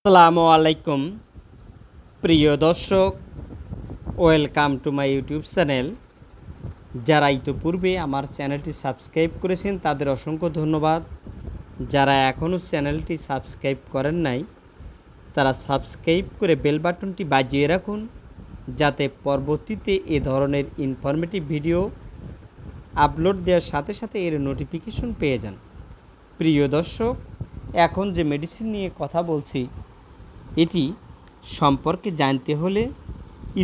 আসসালামু আলাইকুম প্রিয় দর্শক, welcome to my YouTube channel. যারা ইতিপূর্বে আমার চ্যানেলটি সাবস্ক্রাইব করেছেন তাদের অসংখ্য ধন্যবাদ। যারা এখনও চ্যানেলটি সাবস্ক্রাইব করেন নাই তারা সাবস্ক্রাইব করে বেল বাটনটি বাজিয়ে রাখুন, যাতে পরবর্তীতে এ ধরনের ইনফরমেটিভ ভিডিও আপলোড দেওয়ার সাথে সাথে এর নোটিফিকেশন পেয়ে যান। প্রিয় দর্শক, এখন যে মেডিসিন নিয়ে কথা বলছি এটি সম্পর্কে জানতে হলে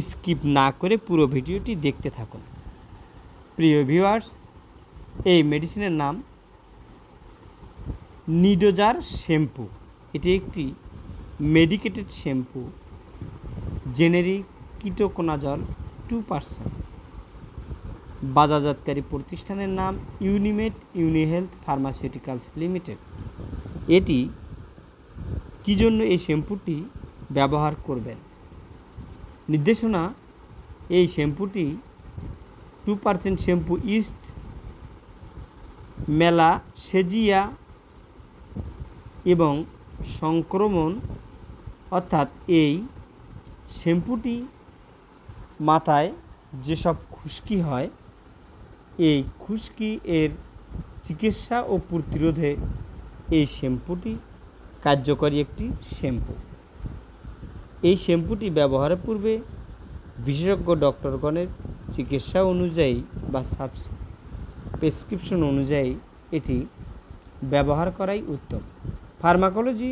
স্কিপ না করে পুরো ভিডিওটি দেখতে থাকুন। প্রিয় ভিউয়ার্স, এই মেডিসিনের নাম নিডোজার শ্যাম্পু। এটি একটি মেডিকেটেড শ্যাম্পু, জেনেরিক কিটোকোনাজল 2%। বাজারজাতকারী প্রতিষ্ঠানের নাম ইউনিমেড ইউনিহেলথ ফার্মাসিউটিক্যালস লিমিটেড। এটি কী জন্য এই শ্যাম্পুটি ব্যবহার করবেন? নির্দেশনা: এই শ্যাম্পুটি 2% শ্যাম্পু ইস্ট মেলাসেজিয়া এবং সংক্রমণ, অর্থাৎ এই শ্যাম্পুটি মাথায় যেসব খুশকি হয় এই খুশকি এর চিকিৎসা ও প্রতিরোধে এই শ্যাম্পুটি কার্যকরী একটি শ্যাম্পু। এই শ্যাম্পুটি ব্যবহারের পূর্বে বিশেষজ্ঞ ডক্টরগণের চিকিৎসা অনুযায়ী বা প্রেসক্রিপশন অনুযায়ী এটি ব্যবহার করাই উত্তম। ফার্মাকোলজি: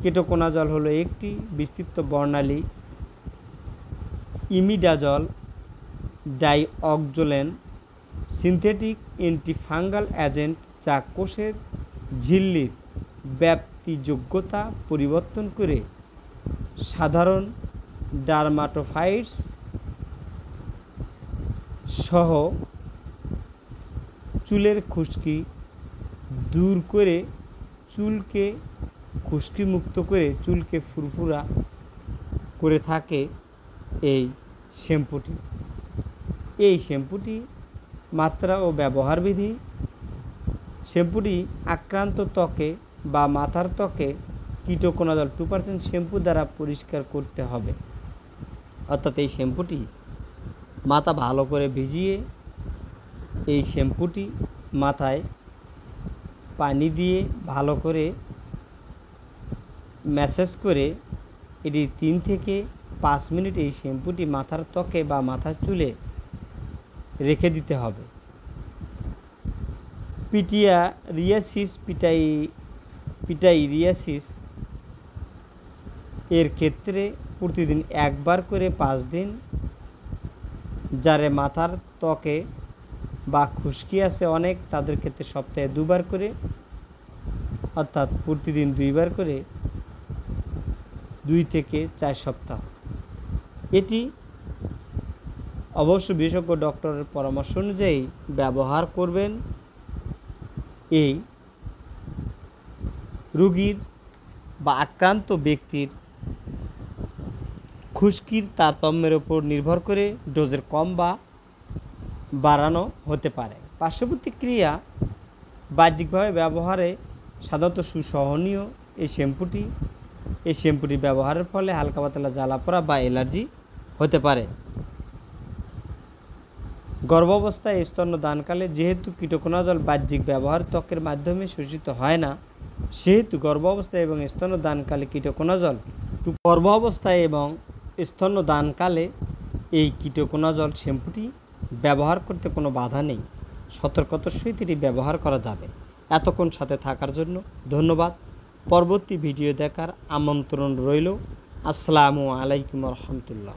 কিটোকোনাজল হলো একটি বিস্তৃত বর্ণালী ইমিডাজল ডাইঅক্সোলেন সিনথেটিক অ্যান্টিফাঙ্গাল এজেন্ট, যা কোষের ঝিল্লির ব্যাপ্তিযোগ্যতা পরিবর্তন করে সাধারণ ডার্মাটোফাইটস সহ চুলের খুশকি দূর করে চুলকে খুশকিমুক্ত করে চুলকে ফুরফুরা করে থাকে এই শ্যাম্পুটি। এই শ্যাম্পুটি মাত্রা ও ব্যবহার বিধি: শ্যাম্পুটি আক্রান্ত ত্বকে বা মাথার ত্বকে কিটোকোনাজল 2% শ্যাম্পু দ্বারা পরিষ্কার করতে হবে। অর্থাৎ এই শ্যাম্পুটি মাথা ভালো করে ভিজিয়ে এই শ্যাম্পুটি মাথায় পানি দিয়ে ভালো করে ম্যাসাজ করে এটি 3 থেকে 5 মিনিট এই শ্যাম্পুটি মাথার ত্বকে বা মাথার চুলে রেখে দিতে হবে। পিটাইরিয়াসিস এর ক্ষেত্রে প্রতিদিন একবার করে 5 দিন, যারা মাথার ত্বকে বা খুশকি আছে অনেক তাদের ক্ষেত্রে সপ্তাহে 2 বার করে, অর্থাৎ প্রতিদিন 2 বার করে 2 থেকে 4 সপ্তাহ। এটি অবশ্য বিশেষজ্ঞ ডক্টরের পরামর্শ অনুযায়ী ব্যবহার করবেন। এই রোগীর বা আক্রান্ত ব্যক্তির খুশকির তারতম্যের উপর নির্ভর করে ডোজের কম বা বাড়ানো হতে পারে। পার্শ্ব প্রতিক্রিয়া: বাহ্যিকভাবে ব্যবহারে সাধারণত সুসহনীয়। এই শ্যাম্পুটি ব্যবহারের ফলে হালকা পাতলা জ্বালাপোড়া বা অ্যালার্জি হতে পারে। গর্ভাবস্থায় স্তন্যদানকালে যেহেতু কিটোকোনাজল বাহ্যিক ব্যবহার ত্বকের মাধ্যমে শোষিত হয় না, সেহেতু গর্ভাবস্থায় এবং স্তন্যদানকালে এই কিটোকোনাজল শ্যাম্পুটি ব্যবহার করতে কোনো বাধা নেই। সতর্কতার সহিত এটি ব্যবহার করা যাবে। এতক্ষণ সাথে থাকার জন্য ধন্যবাদ। পরবর্তী ভিডিও দেখার আমন্ত্রণ রইল। আসসালামু আলাইকুম রহমতুল্লাহ।